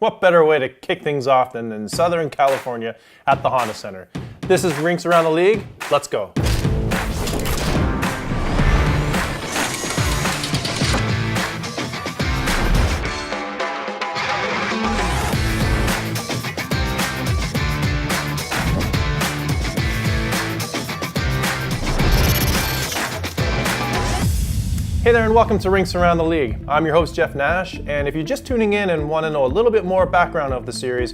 What better way to kick things off than in Southern California at the Honda Center? This is Rinks Around the League. Let's go. Hey there and welcome to Rinks Around the League. I'm your host Jeff Nash, and if you're just tuning in and want to know a little bit more background of the series,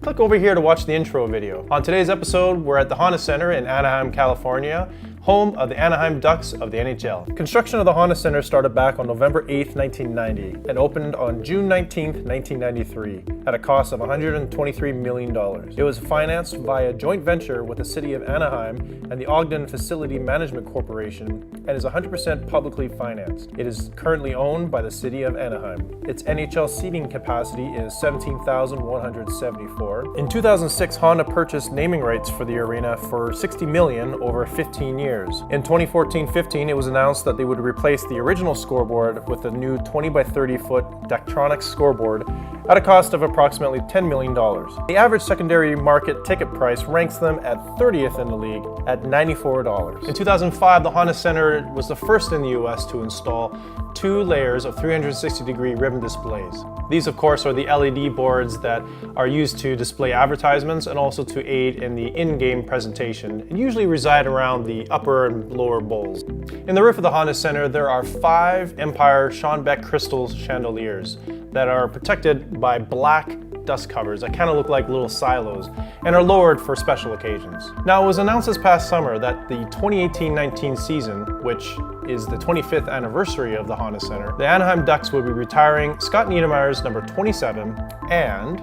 click over here to watch the intro video. On today's episode, we're at the Honda Center in Anaheim, California, home of the Anaheim Ducks of the NHL. Construction of the Honda Center started back on November 8th, 1990 and opened on June 19th, 1993 at a cost of $123 million. It was financed via joint venture with the City of Anaheim and the Ogden Facility Management Corporation and is 100% publicly financed. It is currently owned by the City of Anaheim. Its NHL seating capacity is 17,174. In 2006, Honda purchased naming rights for the arena for $60 million over 15 years. In 2014-15, it was announced that they would replace the original scoreboard with a new 20 by 30 foot Daktronics scoreboard at a cost of approximately $10 million. The average secondary market ticket price ranks them at 30th in the league at $94. In 2005, the Honda Center was the first in the US to install 2 layers of 360-degree ribbon displays. These, of course, are the LED boards that are used to display advertisements and also to aid in the in-game presentation and usually reside around the upper and lower bowls. In the roof of the Honda Center, there are 5 Empire Schonbeck crystal chandeliers that are protected by black dust covers that kind of look like little silos and are lowered for special occasions. Now, it was announced this past summer that the 2018-19 season, which is the 25th anniversary of the Honda Center, the Anaheim Ducks will be retiring Scott Niedermayer's number 27 and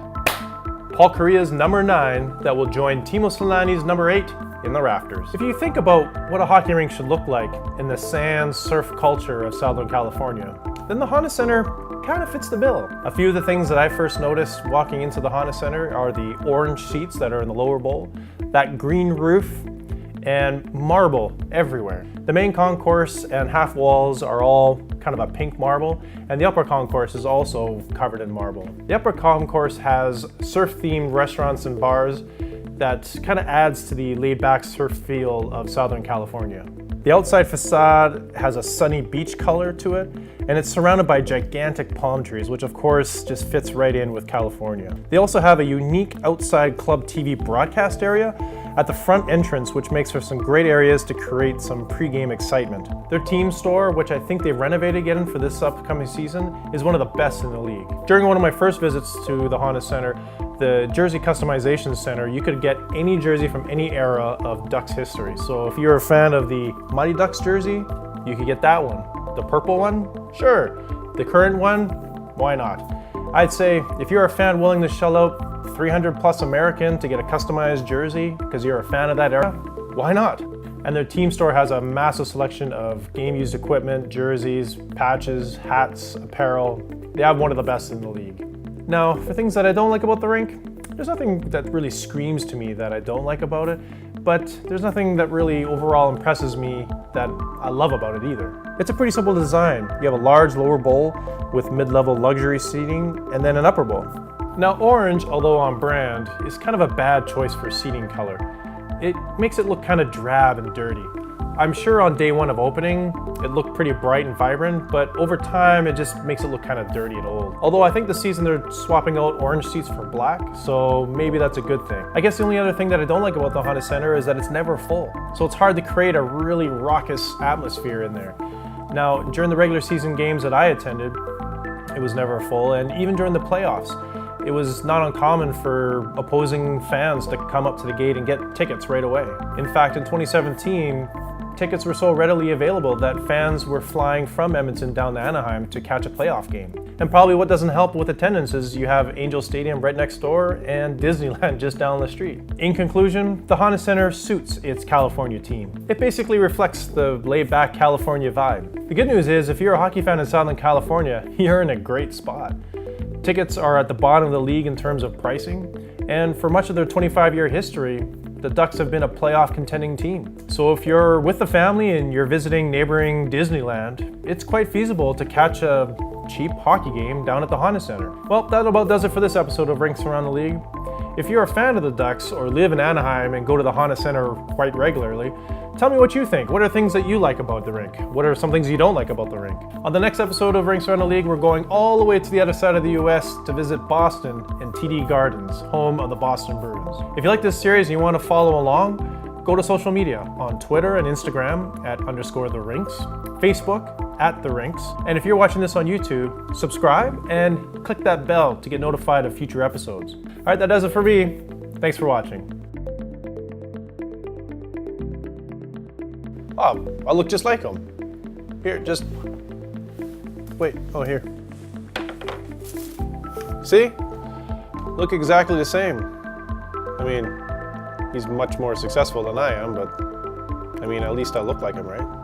Paul Kariya's number 9 that will join Timo Solani's number 8 in the rafters. If you think about what a hockey rink should look like in the sand surf culture of Southern California, then the Honda Center kind of fits the bill. A few of the things that I first noticed walking into the Honda Center are the orange seats that are in the lower bowl, that green roof, and marble everywhere. The main concourse and half walls are all kind of a pink marble, and the upper concourse is also covered in marble. The upper concourse has surf-themed restaurants and bars that kind of adds to the laid-back surf feel of Southern California. The outside facade has a sunny beach color to it, and it's surrounded by gigantic palm trees, which of course just fits right in with California. They also have a unique outside club TV broadcast area at the front entrance, which makes for some great areas to create some pre-game excitement. Their team store, which I think they've renovated again for this upcoming season, is one of the best in the league. During one of my first visits to the Honda Center, the Jersey Customization Center, you could get any jersey from any era of Ducks history. So if you're a fan of the Mighty Ducks jersey, you could get that one. The purple one? Sure. The current one? Why not? I'd say if you're a fan willing to shell out 300 plus American to get a customized jersey because you're a fan of that era, why not? And their team store has a massive selection of game-used equipment, jerseys, patches, hats, apparel. They have one of the best in the league. Now, for things that I don't like about the rink, there's nothing that really screams to me that I don't like about it, but there's nothing that really overall impresses me that I love about it either. It's a pretty simple design. You have a large lower bowl with mid-level luxury seating and then an upper bowl. Now, orange, although on brand, is kind of a bad choice for seating color. It makes it look kind of drab and dirty. I'm sure on day one of opening, it looked pretty bright and vibrant, but over time, it just makes it look kind of dirty and old. Although I think this season they're swapping out orange seats for black, so maybe that's a good thing. I guess the only other thing that I don't like about the Honda Center is that it's never full. So it's hard to create a really raucous atmosphere in there. Now, during the regular season games that I attended, it was never full, and even during the playoffs, it was not uncommon for opposing fans to come up to the gate and get tickets right away. In fact, in 2017, tickets were so readily available that fans were flying from Edmonton down to Anaheim to catch a playoff game. And probably what doesn't help with attendance is you have Angel Stadium right next door and Disneyland just down the street. In conclusion, the Honda Center suits its California team. It basically reflects the laid-back California vibe. The good news is if you're a hockey fan in Southern California, you're in a great spot. Tickets are at the bottom of the league in terms of pricing, and for much of their 25-year history, the Ducks have been a playoff contending team. So if you're with the family and you're visiting neighboring Disneyland, it's quite feasible to catch a cheap hockey game down at the Honda Center. Well, that about does it for this episode of Rinks Around the League. If you're a fan of the Ducks or live in Anaheim and go to the Honda Center quite regularly, tell me what you think. What are things that you like about the rink? What are some things you don't like about the rink? On the next episode of Rinks Around the League, we're going all the way to the other side of the US to visit Boston and TD Gardens, home of the Boston Bruins. If you like this series and you want to follow along, go to social media on Twitter and Instagram at _the_Rinks, Facebook at the Rinks, and if you're watching this on YouTube, subscribe and click that bell to get notified of future episodes. All right, that does it for me. Thanks for watching. Oh, I look just like him. Here, just wait. Oh, here. See? Look exactly the same. I mean, he's much more successful than I am, but I mean, at least I look like him, right?